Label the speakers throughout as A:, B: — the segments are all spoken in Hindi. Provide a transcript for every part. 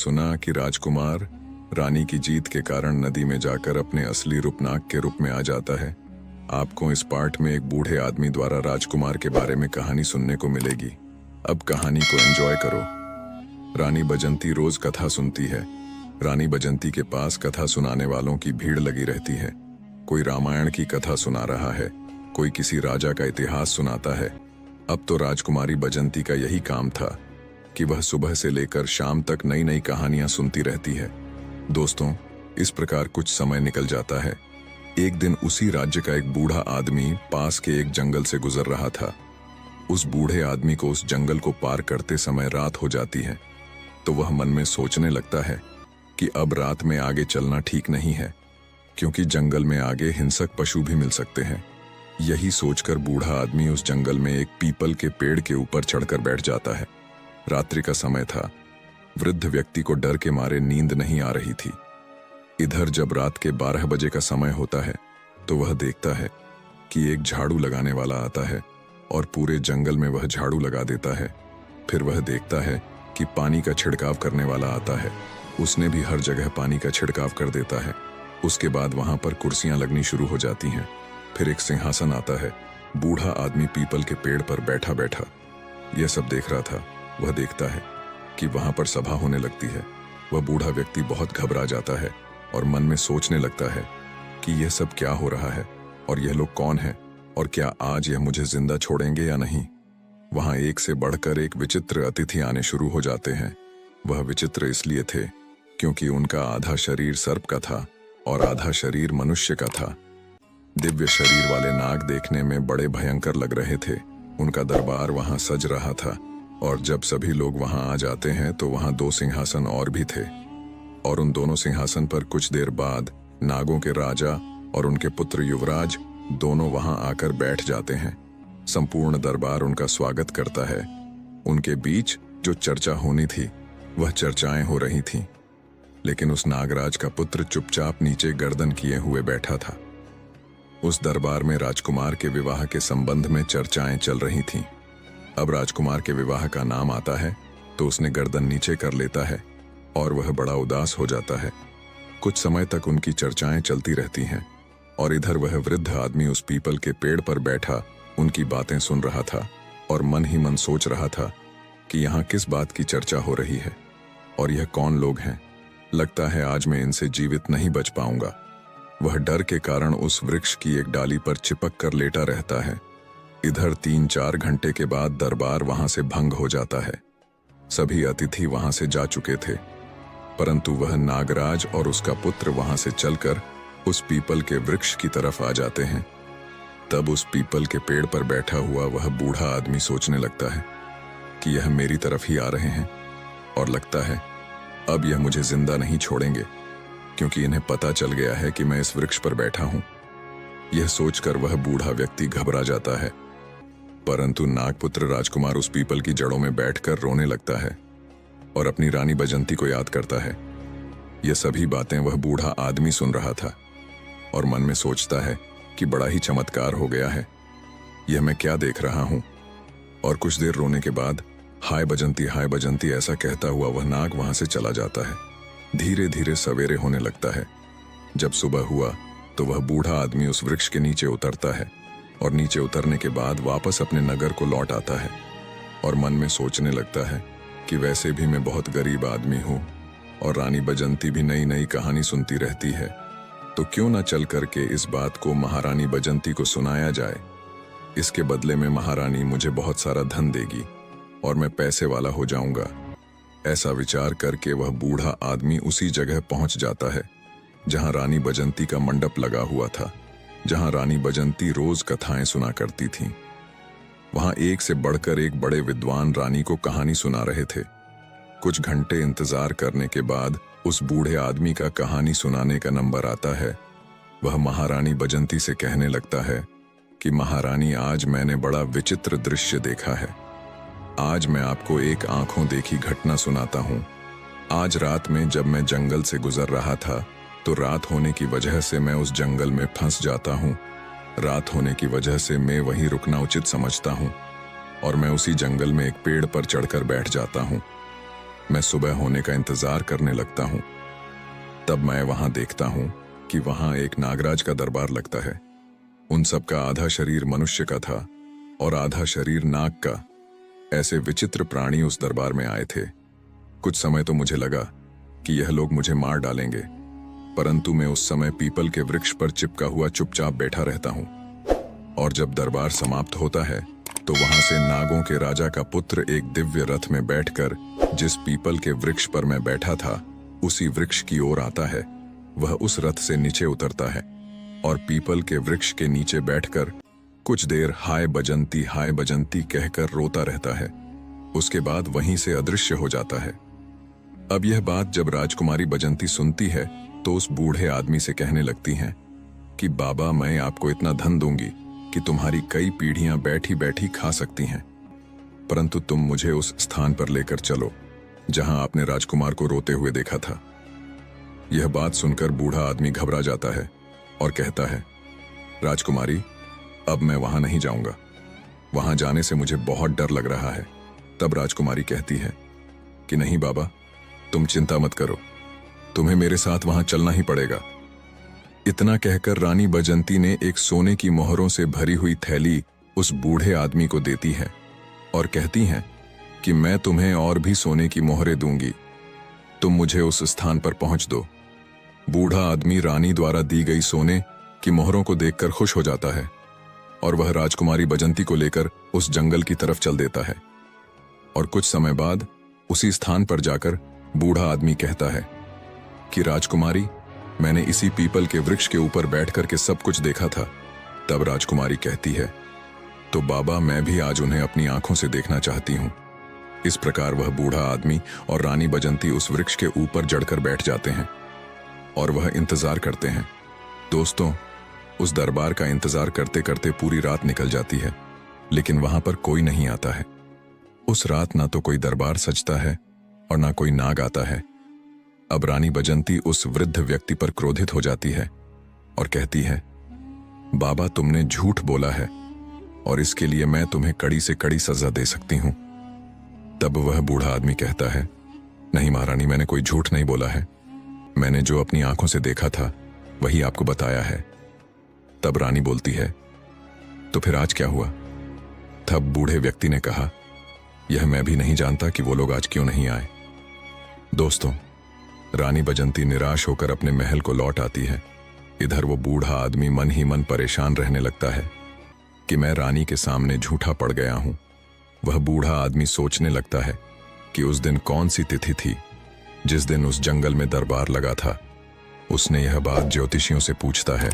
A: सुना कि राजकुमार रानी की जीत के कारण नदी में जाकर अपने असली रूप नाग के रूप में आ जाता है। आपको इस पार्ट में एक बूढ़े आदमी द्वारा राजकुमार के बारे में कहानी सुनने को मिलेगी। अब कहानी को एंजॉय करो। रानी बजंती रोज कथा सुनती है। रानी बजंती के पास कथा सुनाने वालों की भीड़ लगी रहती है। कोई रामायण की कथा सुना रहा है, कोई किसी राजा का इतिहास सुनाता है। अब तो राजकुमारी बजंती का यही काम था कि वह सुबह से लेकर शाम तक नई नई कहानियां सुनती रहती है। दोस्तों, इस प्रकार कुछ समय निकल जाता है। एक दिन उसी राज्य का एक बूढ़ा आदमी पास के एक जंगल से गुजर रहा था। उस बूढ़े आदमी को उस जंगल को पार करते समय रात हो जाती है, तो वह मन में सोचने लगता है कि अब रात में आगे चलना ठीक नहीं है, क्योंकि जंगल में आगे हिंसक पशु भी मिल सकते हैं। यही सोचकर बूढ़ा आदमी उस जंगल में एक पीपल के पेड़ के ऊपर चढ़कर बैठ जाता है। रात्रि का समय था। वृद्ध व्यक्ति को डर के मारे नींद नहीं आ रही थी। इधर जब रात के 12 बजे का समय होता है, तो वह देखता है कि एक झाड़ू लगाने वाला आता है और पूरे जंगल में वह झाड़ू लगा देता है। फिर वह देखता है कि पानी का छिड़काव करने वाला आता है। उसने भी हर जगह पानी का छिड़काव कर देता है। उसके बाद वहां पर कुर्सियां लगनी शुरू हो जाती हैं। फिर एक सिंहासन आता है। बूढ़ा आदमी पीपल के पेड़ पर बैठा बैठा यह सब देख रहा था। वह देखता है कि वहां पर सभा होने लगती है। वह बूढ़ा व्यक्ति बहुत घबरा जाता है और मन में सोचने लगता है कि यह सब क्या हो रहा है और यह लोग कौन हैं और क्या आज यह मुझे जिंदा छोड़ेंगे या नहीं। वहां एक से बढ़कर एक विचित्र अतिथि आने शुरू हो जाते हैं। वह विचित्र इसलिए थे क्योंकि उनका आधा शरीर सर्प का था और आधा शरीर मनुष्य का था। दिव्य शरीर वाले नाग देखने में बड़े भयंकर लग रहे थे। उनका दरबार वहां सज रहा था और जब सभी लोग वहां आ जाते हैं तो वहां 2 सिंहासन और भी थे और उन दोनों सिंहासन पर कुछ देर बाद नागों के राजा और उनके पुत्र युवराज दोनों वहां आकर बैठ जाते हैं। संपूर्ण दरबार उनका स्वागत करता है। उनके बीच जो चर्चा होनी थी वह चर्चाएं हो रही थीं, लेकिन उस नागराज का पुत्र चुपचाप नीचे गर्दन किए हुए बैठा था। उस दरबार में राजकुमार के विवाह के संबंध में चर्चाएं चल रही थीं। अब राजकुमार के विवाह का नाम आता है तो उसने गर्दन नीचे कर लेता है और वह बड़ा उदास हो जाता है। कुछ समय तक उनकी चर्चाएं चलती रहती हैं और इधर वह वृद्ध आदमी उस पीपल के पेड़ पर बैठा उनकी बातें सुन रहा था और मन ही मन सोच रहा था कि यहाँ किस बात की चर्चा हो रही है और यह कौन लोग हैं। लगता है आज मैं इनसे जीवित नहीं बच पाऊंगा। वह डर के कारण उस वृक्ष की एक डाली पर चिपक कर लेटा रहता है। इधर 3-4 घंटे के बाद दरबार वहां से भंग हो जाता है। सभी अतिथि वहां से जा चुके थे, परंतु वह नागराज और उसका पुत्र वहां से चलकर उस पीपल के वृक्ष की तरफ आ जाते हैं। तब उस पीपल के पेड़ पर बैठा हुआ वह बूढ़ा आदमी सोचने लगता है कि यह मेरी तरफ ही आ रहे हैं और लगता है अब यह मुझे जिंदा नहीं छोड़ेंगे, क्योंकि इन्हें पता चल गया है कि मैं इस वृक्ष पर बैठा हूं। यह सोचकर वह बूढ़ा व्यक्ति घबरा जाता है, परंतु नागपुत्र राजकुमार उस पीपल की जड़ों में बैठकर रोने लगता है और अपनी रानी बजंती को याद करता है। यह सभी बातें वह बूढ़ा आदमी सुन रहा था और मन में सोचता है कि बड़ा ही चमत्कार हो गया है, यह मैं क्या देख रहा हूं। और कुछ देर रोने के बाद हाय बजंती ऐसा कहता हुआ वह नाग वहां से चला जाता है। धीरे धीरे सवेरे होने लगता है। जब सुबह हुआ तो वह बूढ़ा आदमी उस वृक्ष के नीचे उतरता है और नीचे उतरने के बाद वापस अपने नगर को लौट आता है और मन में सोचने लगता है कि वैसे भी मैं बहुत गरीब आदमी हूँ और रानी बजंती भी नई नई कहानी सुनती रहती है, तो क्यों न चल करके इस बात को महारानी बजंती को सुनाया जाए। इसके बदले में महारानी मुझे बहुत सारा धन देगी और मैं पैसे वाला हो जाऊंगा। ऐसा विचार करके वह बूढ़ा आदमी उसी जगह पहुंच जाता है जहां रानी बजंती का मंडप लगा हुआ था, जहां रानी बजंती रोज कथाएं सुना करती थीं। वहां एक से बढ़कर एक बड़े विद्वान रानी को कहानी सुना रहे थे। कुछ घंटे इंतजार करने के बाद उस बूढ़े आदमी का कहानी सुनाने का नंबर आता है। वह महारानी बजंती से कहने लगता है कि महारानी, आज मैंने बड़ा विचित्र दृश्य देखा है। आज मैं आपको एक आंखों देखी घटना सुनाता हूं। आज रात में जब मैं जंगल से गुजर रहा था तो रात होने की वजह से मैं उस जंगल में फंस जाता हूं। रात होने की वजह से मैं वहीं रुकना उचित समझता हूं और मैं उसी जंगल में एक पेड़ पर चढ़कर बैठ जाता हूं। मैं सुबह होने का इंतजार करने लगता हूँ। तब मैं वहां देखता हूँ कि वहां एक नागराज का दरबार लगता है। उन सब का आधा शरीर मनुष्य का था और आधा शरीर नाग का। ऐसे विचित्र प्राणी उस दरबार में आए थे। कुछ समय तो मुझे लगा कि यह लोग मुझे मार डालेंगे, परंतु मैं उस समय पीपल के वृक्ष पर चिपका हुआ चुपचाप बैठा रहता हूँ। और जब दरबार समाप्त होता है तो वहां से नागों के राजा का पुत्र एक दिव्य रथ में बैठकर जिस पीपल के वृक्ष पर मैं बैठा था उसी वृक्ष की ओर आता है। वह उस रथ से नीचे उतरता है और पीपल के वृक्ष के नीचे बैठकर कुछ देर हाय बजंती कहकर रोता रहता है। उसके बाद वहीं से अदृश्य हो जाता है। अब यह बात जब राजकुमारी बजंती सुनती है तो उस बूढ़े आदमी से कहने लगती हैं कि बाबा, मैं आपको इतना धन दूंगी कि तुम्हारी कई पीढ़ियां बैठी बैठी खा सकती हैं, परंतु तुम मुझे उस स्थान पर लेकर चलो जहां आपने राजकुमार को रोते हुए देखा था। यह बात सुनकर बूढ़ा आदमी घबरा जाता है और कहता है, राजकुमारी, अब मैं वहां नहीं जाऊंगा। वहां जाने से मुझे बहुत डर लग रहा है। तब राजकुमारी कहती है कि नहीं बाबा, तुम चिंता मत करो, तुम्हें मेरे साथ वहां चलना ही पड़ेगा। इतना कहकर रानी बजंती ने एक सोने की मोहरों से भरी हुई थैली उस बूढ़े आदमी को देती है और कहती हैं कि मैं तुम्हें और भी सोने की मोहरें दूंगी, तुम मुझे उस स्थान पर पहुंच दो। बूढ़ा आदमी रानी द्वारा दी गई सोने की मोहरों को देखकर खुश हो जाता है और वह राजकुमारी बजंती को लेकर उस जंगल की तरफ चल देता है। और कुछ समय बाद उसी स्थान पर जाकर बूढ़ा आदमी कहता है कि राजकुमारी, मैंने इसी पीपल के वृक्ष के ऊपर बैठकर के सब कुछ देखा था। तब राजकुमारी कहती है, तो बाबा, मैं भी आज उन्हें अपनी आंखों से देखना चाहती हूं। इस प्रकार वह बूढ़ा आदमी और रानी बजंती उस वृक्ष के ऊपर जड़कर बैठ जाते हैं और वह इंतजार करते हैं। दोस्तों, उस दरबार का इंतजार करते करते पूरी रात निकल जाती है, लेकिन वहां पर कोई नहीं आता है। उस रात ना तो कोई दरबार सजता है और ना कोई नाग आता है। अब रानी बजंती उस वृद्ध व्यक्ति पर क्रोधित हो जाती है और कहती है, बाबा, तुमने झूठ बोला है और इसके लिए मैं तुम्हें कड़ी से कड़ी सजा दे सकती हूं। तब वह बूढ़ा आदमी कहता है, नहीं महारानी, मैंने कोई झूठ नहीं बोला है। मैंने जो अपनी आंखों से देखा था वही आपको बताया है। तब रानी बोलती है, तो फिर आज क्या हुआ? तब बूढ़े व्यक्ति ने कहा, यह मैं भी नहीं जानता कि वो लोग आज क्यों नहीं आए। दोस्तों, रानी बजंती निराश होकर अपने महल को लौट आती है। इधर वो बूढ़ा आदमी मन ही मन परेशान रहने लगता है कि मैं रानी के सामने झूठा पड़ गया हूं। वह बूढ़ा आदमी सोचने लगता है कि उस दिन कौन सी तिथि थी जिस दिन उस जंगल में दरबार लगा था। उसने यह बात ज्योतिषियों से पूछता है।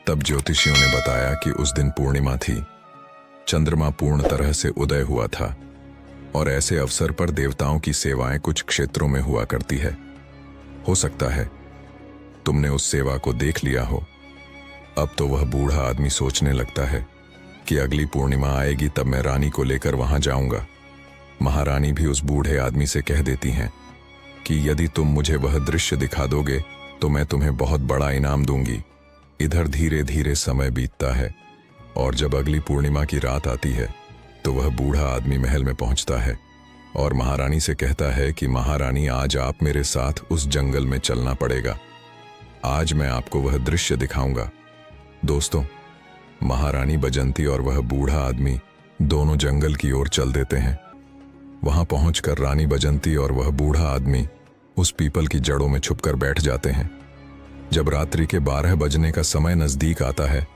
A: तब ज्योतिषियों ने बताया कि उस दिन पूर्णिमा थी, चंद्रमा पूर्ण तरह से उदय हुआ था और ऐसे अवसर पर देवताओं की सेवाएं कुछ क्षेत्रों में हुआ करती है। हो सकता है तुमने उस सेवा को देख लिया हो। अब तो वह बूढ़ा आदमी सोचने लगता है कि अगली पूर्णिमा आएगी तब मैं रानी को लेकर वहां जाऊंगा। महारानी भी उस बूढ़े आदमी से कह देती हैं कि यदि तुम मुझे वह दृश्य दिखा दोगे तो मैं तुम्हें बहुत बड़ा इनाम दूंगी। इधर धीरे धीरे समय बीतता है और जब अगली पूर्णिमा की रात आती है तो वह बूढ़ा आदमी महल में पहुंचता है और महारानी से कहता है कि महारानी, आज आप मेरे साथ उस जंगल में चलना पड़ेगा। आज मैं आपको वह दृश्य दिखाऊंगा। दोस्तों, महारानी बजंती और वह बूढ़ा आदमी दोनों जंगल की ओर चल देते हैं। वहां पहुंचकर रानी बजंती और वह बूढ़ा आदमी उस पीपल की जड़ों में छुपकर बैठ जाते हैं। जब रात्रि के 12 बजने का समय नजदीक आता है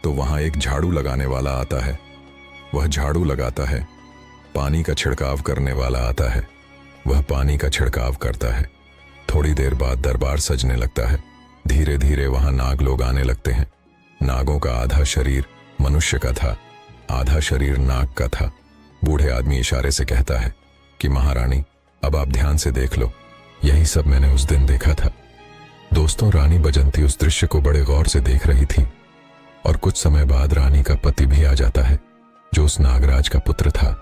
A: तो वहां एक झाड़ू लगाने वाला आता है। वह झाड़ू लगाता है। पानी का छिड़काव करने वाला आता है। वह पानी का छिड़काव करता है। थोड़ी देर बाद दरबार सजने लगता है। धीरे धीरे वहां नाग लोग आने लगते हैं। नागों का आधा शरीर मनुष्य का था, आधा शरीर नाग का था। बूढ़े आदमी इशारे से कहता है कि महारानी, अब आप ध्यान से देख लो, यही सब मैंने उस दिन देखा था। दोस्तों, रानी बजंती उस दृश्य को बड़े गौर से देख रही थी और कुछ समय बाद रानी का पति भी आ जाता है जो उस नागराज का पुत्र था।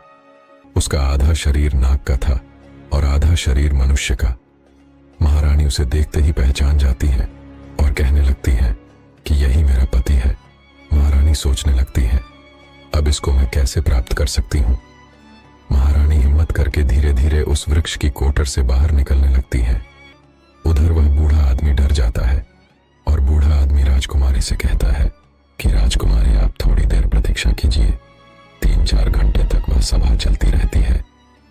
A: उसका आधा शरीर नाग का था और आधा शरीर मनुष्य का। महारानी उसे देखते ही पहचान जाती है और कहने लगती है कि यही मेरा पति है। महारानी सोचने लगती है, अब इसको मैं कैसे प्राप्त कर सकती हूँ।
B: महारानी हिम्मत करके धीरे धीरे उस वृक्ष की कोटर से बाहर निकलने लगती है। उधर वह बूढ़ा आदमी डर जाता है और बूढ़ा आदमी राजकुमारी से कहता है कि राजकुमारी, आप थोड़ी देर प्रतीक्षा कीजिए। 3-4 घंटे तक वह सभा चलती रहती है।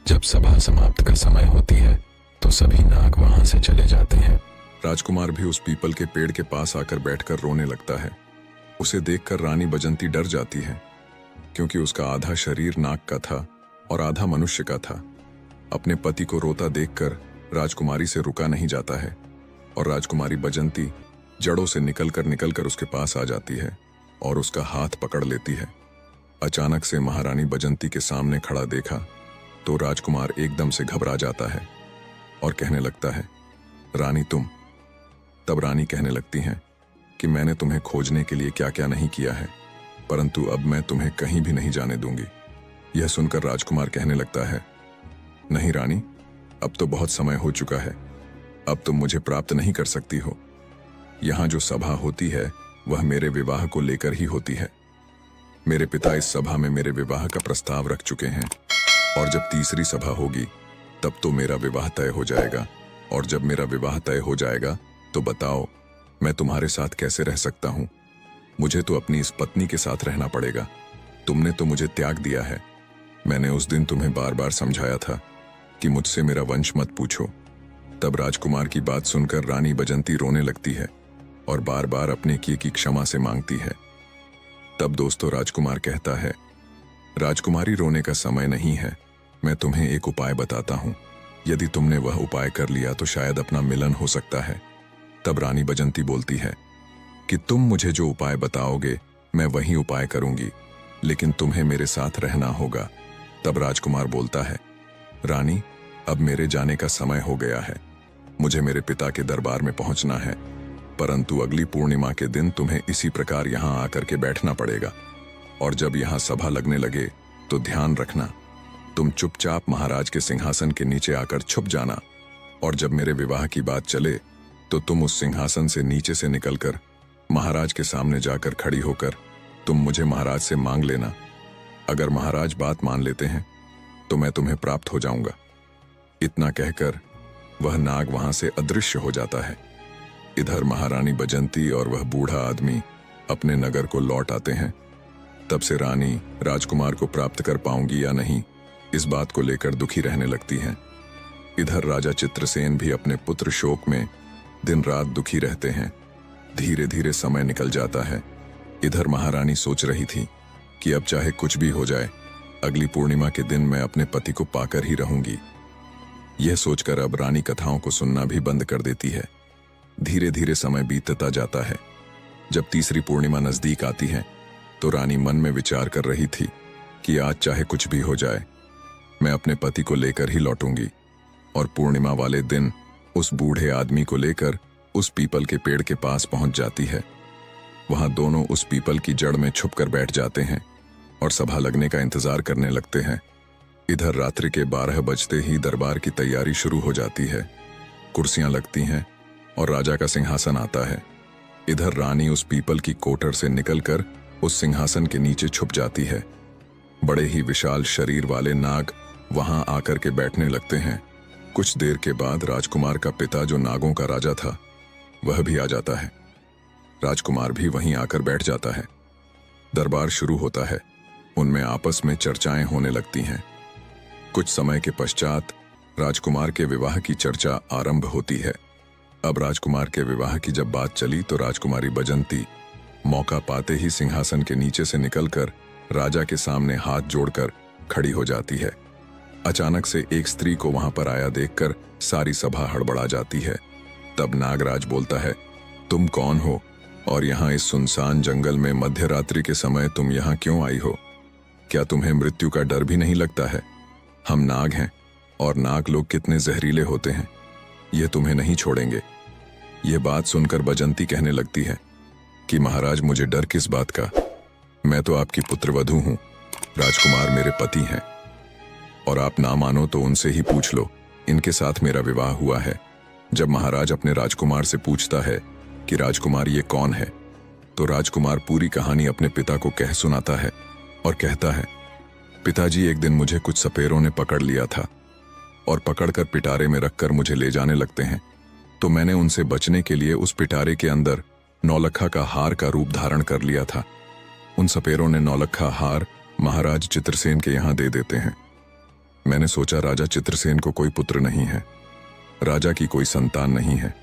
B: जब सभा समाप्त का समय होती है तो सभी नाग वहां से चले जाते हैं।
A: राजकुमार भी उस पीपल के पेड़ के पास आकर बैठकर रोने लगता है। उसे देखकर रानी बजंती डर जाती है, क्योंकि उसका आधा शरीर नाग का था और आधा मनुष्य का था। अपने पति को रोता देखकर राजकुमारी से रुका नहीं जाता है और राजकुमारी बजंती जड़ों से निकलकर उसके पास आ जाती है और उसका हाथ पकड़ लेती है। अचानक से महारानी बजंती के सामने खड़ा देखा तो राजकुमार एकदम से घबरा जाता है और कहने लगता है, रानी तुम। तब रानी कहने लगती हैं कि मैंने तुम्हें खोजने के लिए क्या क्या नहीं किया है, परंतु अब मैं तुम्हें कहीं भी नहीं जाने दूंगी। यह सुनकर राजकुमार कहने लगता है, नहीं रानी, अब तो बहुत समय हो चुका है, अब तुम मुझे प्राप्त नहीं कर सकती हो। यहाँ जो सभा होती है वह मेरे विवाह को लेकर ही होती है। मेरे पिता इस सभा में मेरे विवाह का प्रस्ताव रख चुके हैं और जब तीसरी सभा होगी तब तो मेरा विवाह तय हो जाएगा, और जब मेरा विवाह तय हो जाएगा तो बताओ मैं तुम्हारे साथ कैसे रह सकता हूँ। मुझे तो अपनी इस पत्नी के साथ रहना पड़ेगा। तुमने तो मुझे त्याग दिया है। मैंने उस दिन तुम्हें बार बार समझाया था कि मुझसे मेरा वंश मत पूछो। तब राजकुमार की बात सुनकर रानी बजंती रोने लगती है और बार बार अपने किए की क्षमा से मांगती है। तब दोस्तों राजकुमार कहता है, राजकुमारी रोने का समय नहीं है, मैं तुम्हें एक उपाय बताता हूँ। यदि तुमने वह उपाय कर लिया तो शायद अपना मिलन हो सकता है। तब रानी बजंती बोलती है कि तुम मुझे जो उपाय बताओगे मैं वही उपाय करूंगी, लेकिन तुम्हें मेरे साथ रहना होगा। तब राजकुमार बोलता है, रानी अब मेरे जाने का समय हो गया है, मुझे मेरे पिता के दरबार में पहुंचना है, परंतु अगली पूर्णिमा के दिन तुम्हें इसी प्रकार यहाँ आकर के बैठना पड़ेगा, और जब यहाँ सभा लगने लगे तो ध्यान रखना, तुम चुपचाप महाराज के सिंहासन के नीचे आकर छुप जाना, और जब मेरे विवाह की बात चले तो तुम उस सिंहासन से नीचे से निकलकर महाराज के सामने जाकर खड़ी होकर तुम मुझे महाराज से मांग लेना। अगर महाराज बात मान लेते हैं तो मैं तुम्हें प्राप्त हो जाऊंगा। इतना कहकर वह नाग वहां से अदृश्य हो जाता है। इधर महारानी बजंती और वह बूढ़ा आदमी अपने नगर को लौट आते हैं। तब से रानी राजकुमार को प्राप्त कर पाऊंगी या नहीं, इस बात को लेकर दुखी रहने लगती हैं। इधर राजा चित्रसेन भी अपने पुत्र शोक में दिन रात दुखी रहते हैं। धीरे धीरे समय निकल जाता है। इधर महारानी सोच रही थी कि अब चाहे कुछ भी हो जाए, अगली पूर्णिमा के दिन मैं अपने पति को पाकर ही रहूंगी। यह सोचकर अब रानी कथाओं को सुनना भी बंद कर देती है। धीरे धीरे समय बीतता जाता है। जब तीसरी पूर्णिमा नजदीक आती है तो रानी मन में विचार कर रही थी कि आज चाहे कुछ भी हो जाए, मैं अपने पति को लेकर ही लौटूंगी, और पूर्णिमा वाले दिन उस बूढ़े आदमी को लेकर उस पीपल के पेड़ के पास पहुंच जाती है। वहां दोनों उस पीपल की जड़ में छुपकर बैठ जाते हैं और सभा लगने का इंतजार करने लगते हैं। इधर रात्रि के 12 बजते ही दरबार की तैयारी शुरू हो जाती है। कुर्सियां लगती हैं और राजा का सिंहासन आता है। इधर रानी उस पीपल की कोटर से निकलकर उस सिंहासन के नीचे छुप जाती है। बड़े ही विशाल शरीर वाले नाग वहां आकर के बैठने लगते हैं। कुछ देर के बाद राजकुमार का पिता, जो नागों का राजा था, वह भी आ जाता है। राजकुमार भी वहीं आकर बैठ जाता है। दरबार शुरू होता है। उनमें आपस में चर्चाएं होने लगती हैं। कुछ समय के पश्चात राजकुमार के विवाह की चर्चा आरंभ होती है। अब राजकुमार के विवाह की जब बात चली तो राजकुमारी बजंती मौका पाते ही सिंहासन के नीचे से निकलकर राजा के सामने हाथ जोड़कर खड़ी हो जाती है। अचानक से एक स्त्री को वहां पर आया देखकर सारी सभा हड़बड़ा जाती है। तब नागराज बोलता है, तुम कौन हो और यहाँ इस सुनसान जंगल में मध्य रात्रि के समय तुम यहाँ क्यों आई हो? क्या तुम्हें मृत्यु का डर भी नहीं लगता है? हम नाग हैं और नाग लोग कितने जहरीले होते हैं, ये तुम्हें नहीं छोड़ेंगे। ये बात सुनकर बजंती कहने लगती है कि महाराज, मुझे डर किस बात का? मैं तो आपकी पुत्रवधू हूं। राजकुमार मेरे पति हैं, और आप ना मानो तो उनसे ही पूछ लो, इनके साथ मेरा विवाह हुआ है। जब महाराज अपने राजकुमार से पूछता है कि राजकुमार ये कौन है, तो राजकुमार पूरी कहानी अपने पिता को कह सुनाता है और कहता है, पिताजी, एक दिन मुझे कुछ सपेरों ने पकड़ लिया था और पकड़कर पिटारे में रखकर मुझे ले जाने लगते हैं। तो मैंने उनसे बचने के लिए उस पिटारे के अंदर नौलखा का हार का रूप धारण कर लिया था। उन सपेरों ने नौलखा हार महाराज चित्रसेन के यहाँ दे देते हैं। मैंने सोचा राजा चित्रसेन को कोई पुत्र नहीं है, राजा की कोई संतान नहीं है,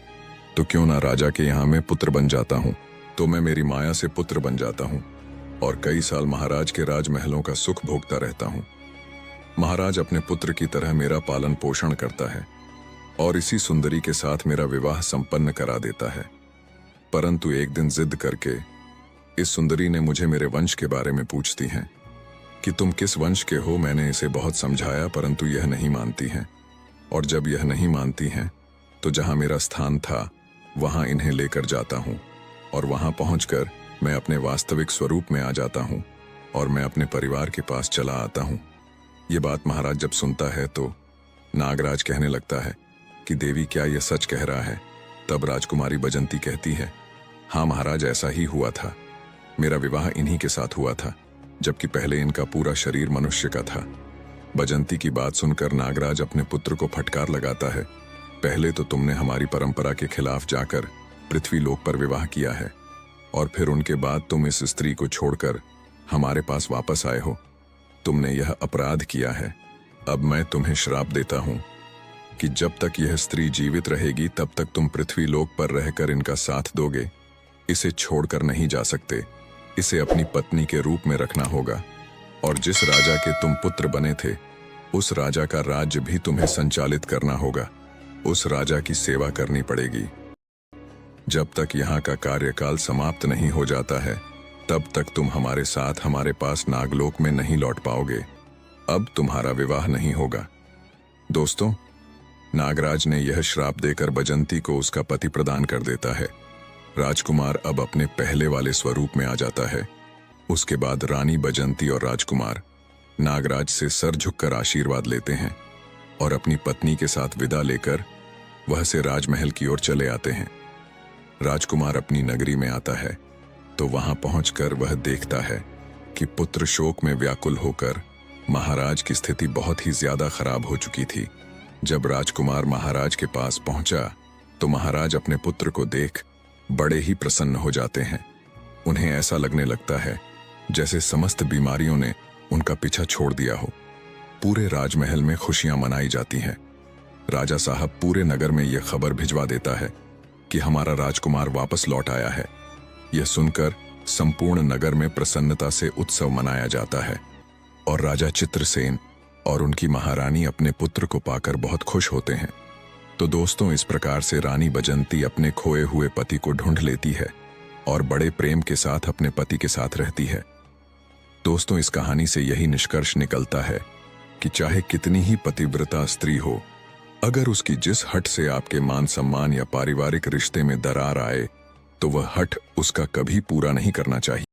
A: तो क्यों ना राजा के यहाँ मैं पुत्र बन जाता हूँ। तो मैं मेरी माया से पुत्र बन जाता हूँ और कई साल महाराज के राजमहलों का सुख भोगता रहता हूँ। महाराज अपने पुत्र की तरह मेरा पालन पोषण करता है और इसी सुंदरी के साथ मेरा विवाह संपन्न करा देता है। परंतु एक दिन जिद करके इस सुंदरी ने मुझे मेरे वंश के बारे में पूछती हैं कि तुम किस वंश के हो। मैंने इसे बहुत समझाया परंतु यह नहीं मानती हैं, और जब यह नहीं मानती हैं तो जहां मेरा स्थान था वहां इन्हें लेकर जाता हूं और वहां पहुंचकर मैं अपने वास्तविक स्वरूप में आ जाता हूं और मैं अपने परिवार के पास चला आता हूं। ये बात महाराज जब सुनता है तो नागराज कहने लगता है कि देवी, क्या यह सच कह रहा है? तब राजकुमारी बजंती कहती है, हाँ महाराज, ऐसा ही हुआ था। मेरा विवाह इन्हीं के साथ हुआ था, जबकि पहले इनका पूरा शरीर मनुष्य का था। बजंती की बात सुनकर नागराज अपने पुत्र को फटकार लगाता है, पहले तो तुमने हमारी परंपरा के खिलाफ जाकर पृथ्वी लोक पर विवाह किया है और फिर उनके बाद तुम इस स्त्री को छोड़कर हमारे पास वापस आए हो। तुमने यह अपराध किया है। अब मैं तुम्हें श्राप देता हूं कि जब तक यह स्त्री जीवित रहेगी तब तक तुम पृथ्वी लोक पर रहकर इनका साथ दोगे। इसे छोड़कर नहीं जा सकते। इसे अपनी पत्नी के रूप में रखना होगा और जिस राजा के तुम पुत्र बने थे उस राजा का राज्य भी तुम्हें संचालित करना होगा। उस राजा की सेवा करनी पड़ेगी। जब तक यहाँ का कार्यकाल समाप्त नहीं हो जाता है तब तक तुम हमारे साथ हमारे पास नागलोक में नहीं लौट पाओगे। अब तुम्हारा विवाह नहीं होगा। दोस्तों, नागराज ने यह श्राप देकर बजंती को उसका पति प्रदान कर देता है। राजकुमार अब अपने पहले वाले स्वरूप में आ जाता है। उसके बाद रानी बजंती और राजकुमार नागराज से सर झुककर आशीर्वाद लेते हैं और अपनी पत्नी के साथ विदा लेकर वह से राजमहल की ओर चले आते हैं। राजकुमार अपनी नगरी में आता है तो वहां पहुंचकर वह देखता है कि पुत्र शोक में व्याकुल होकर महाराज की स्थिति बहुत ही ज्यादा खराब हो चुकी थी। जब राजकुमार महाराज के पास पहुंचा तो महाराज अपने पुत्र को देख बड़े ही प्रसन्न हो जाते हैं। उन्हें ऐसा लगने लगता है जैसे समस्त बीमारियों ने उनका पीछा छोड़ दिया हो। पूरे राजमहल में खुशियां मनाई जाती हैं। राजा साहब पूरे नगर में यह खबर भिजवा देता है कि हमारा राजकुमार वापस लौट आया है। यह सुनकर संपूर्ण नगर में प्रसन्नता से उत्सव मनाया जाता है और राजा चित्रसेन और उनकी महारानी अपने पुत्र को पाकर बहुत खुश होते हैं। तो दोस्तों, इस प्रकार से रानी बजंती अपने खोए हुए पति को ढूंढ लेती है और बड़े प्रेम के साथ अपने पति के साथ रहती है। दोस्तों, इस कहानी से यही निष्कर्ष निकलता है कि चाहे कितनी ही पतिव्रता स्त्री हो, अगर उसकी जिस हठ से आपके मान सम्मान या पारिवारिक रिश्ते में दरार आए तो वह हठ उसका कभी पूरा नहीं करना चाहिए।